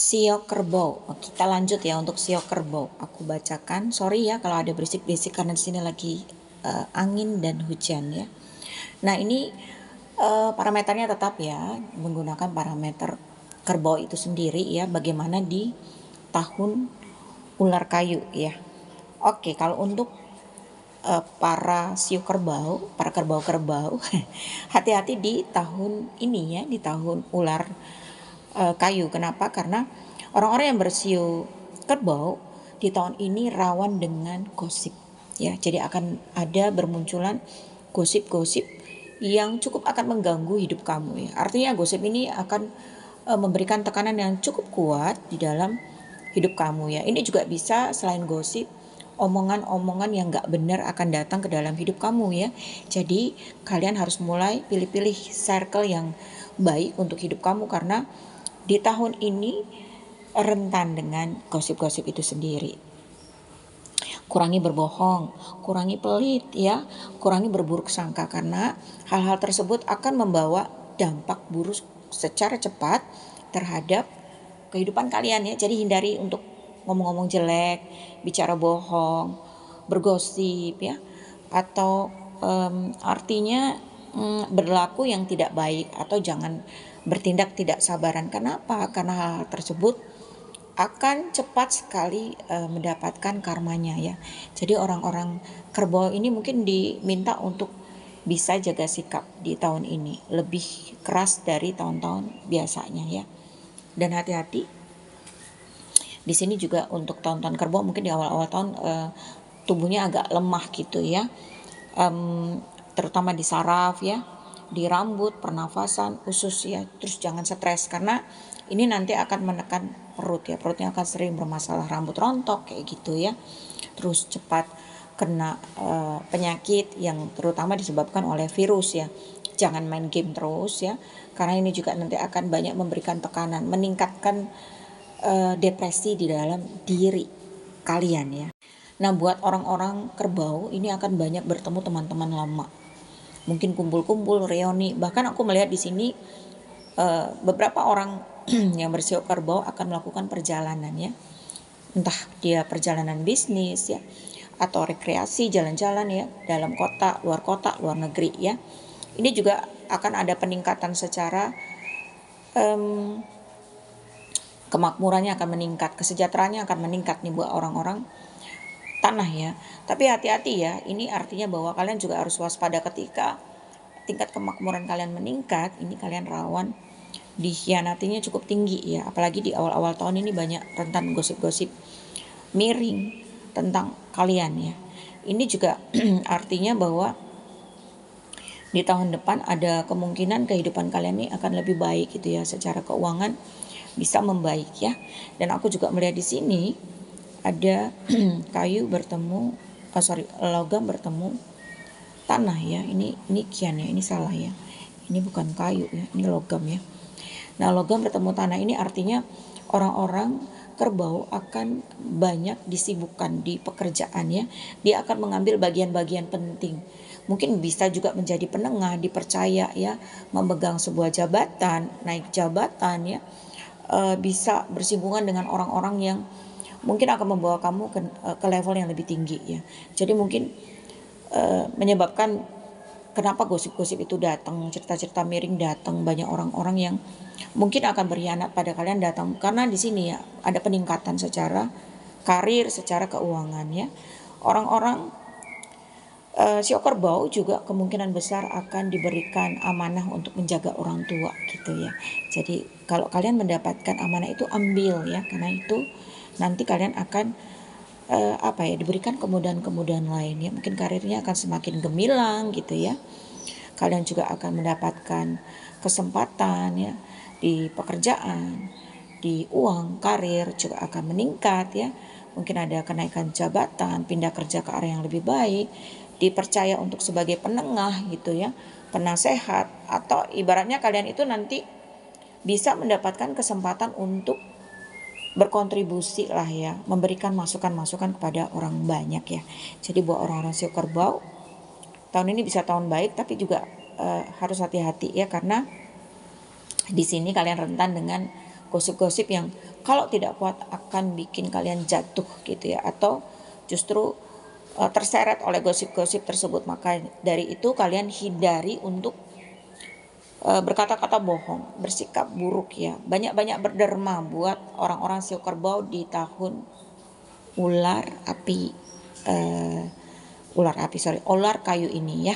Sio kerbau. Kita lanjut ya untuk sio kerbau. Aku bacakan. Sorry ya kalau ada berisik-berisik karena di sini lagi angin dan hujan ya. Nah ini parameternya tetap ya menggunakan parameter kerbau itu sendiri ya. Bagaimana di tahun ular kayu ya. Oke, kalau untuk para sio kerbau, para kerbau-kerbau, hati-hati di tahun ini ya, di tahun ular kayu. Kenapa? Karena orang-orang yang bersio kerbau di tahun ini rawan dengan gosip ya. Jadi akan ada bermunculan gosip-gosip yang cukup akan mengganggu hidup kamu ya. Artinya gosip ini akan memberikan tekanan yang cukup kuat di dalam hidup kamu ya. Ini juga bisa selain gosip, omongan-omongan yang gak benar akan datang ke dalam hidup kamu ya. Jadi kalian harus mulai pilih-pilih circle yang baik untuk hidup kamu, karena di tahun ini rentan dengan gosip-gosip itu sendiri. Kurangi berbohong, kurangi pelit ya, kurangi berburuk sangka, karena hal-hal tersebut akan membawa dampak buruk secara cepat terhadap kehidupan kalian ya. Jadi hindari untuk ngomong-ngomong jelek, bicara bohong, bergosip ya, atau artinya berlaku yang tidak baik, atau jangan bertindak tidak sabaran. Kenapa? Karena hal tersebut akan cepat sekali mendapatkan karmanya ya. Jadi orang-orang kerbau ini mungkin diminta untuk bisa jaga sikap di tahun ini lebih keras dari tahun-tahun biasanya ya. Dan hati-hati di sini juga untuk tahun-tahun kerbau, mungkin di awal-awal tahun tubuhnya agak lemah gitu ya, terutama di saraf ya, di rambut, pernafasan, usus ya. Terus jangan stres, karena ini nanti akan menekan perut ya, perutnya akan sering bermasalah, rambut rontok kayak gitu ya. Terus cepat kena penyakit yang terutama disebabkan oleh virus ya. Jangan main game terus ya, karena ini juga nanti akan banyak memberikan tekanan, meningkatkan depresi di dalam diri kalian ya. Nah, buat orang-orang kerbau ini akan banyak bertemu teman-teman lama. Mungkin kumpul-kumpul, reuni. Bahkan aku melihat di sini beberapa orang yang bersio kerbau akan melakukan perjalanan ya. Entah dia perjalanan bisnis ya, atau rekreasi, jalan-jalan ya, dalam kota, luar negeri ya. Ini juga akan ada peningkatan secara kemakmurannya akan meningkat, kesejahteraannya akan meningkat nih buat orang-orang tanah ya. Tapi hati-hati ya, ini artinya bahwa kalian juga harus waspada ketika tingkat kemakmuran kalian meningkat. Ini kalian rawan dikhianatinya cukup tinggi ya. Apalagi di awal-awal tahun ini banyak rentan gosip-gosip miring tentang kalian ya. Ini juga artinya bahwa di tahun depan ada kemungkinan kehidupan kalian ini akan lebih baik gitu ya, secara keuangan bisa membaik ya. Dan aku juga melihat di sini ada logam bertemu tanah ya. Ini kian ya, ini salah ya. Ini bukan kayu ya, ini logam ya. Nah, logam bertemu tanah ini artinya orang-orang kerbau akan banyak disibukkan di pekerjaan ya. Dia akan mengambil bagian-bagian penting. Mungkin bisa juga menjadi penengah, dipercaya ya, memegang sebuah jabatan, naik jabatan ya. Bisa bersinggungan dengan orang-orang yang mungkin akan membawa kamu ke level yang lebih tinggi ya. Jadi mungkin menyebabkan kenapa gosip-gosip itu datang, cerita-cerita miring datang, banyak orang-orang yang mungkin akan berkhianat pada kalian datang, karena di sini ya ada peningkatan secara karir, secara keuangan ya. Orang-orang sio kerbau juga kemungkinan besar akan diberikan amanah untuk menjaga orang tua gitu ya. Jadi kalau kalian mendapatkan amanah itu ambil ya, karena itu nanti kalian akan diberikan kemudahan-kemudahan lain ya. Mungkin karirnya akan semakin gemilang gitu ya. Kalian juga akan mendapatkan kesempatan ya di pekerjaan, di uang, karir juga akan meningkat ya. Mungkin ada kenaikan jabatan, pindah kerja ke area yang lebih baik, dipercaya untuk sebagai penengah gitu ya, penasehat, atau ibaratnya kalian itu nanti bisa mendapatkan kesempatan untuk berkontribusi lah ya, memberikan masukan-masukan kepada orang banyak ya. Jadi buat orang-orang sio kerbau, tahun ini bisa tahun baik, tapi juga harus hati-hati ya, karena di sini kalian rentan dengan gosip-gosip yang kalau tidak kuat akan bikin kalian jatuh gitu ya, atau justru terseret oleh gosip-gosip tersebut. Maka dari itu kalian hindari untuk berkata-kata bohong, bersikap buruk ya. Banyak-banyak berderma buat orang-orang sio kerbau di tahun ular api, ular kayu ini ya.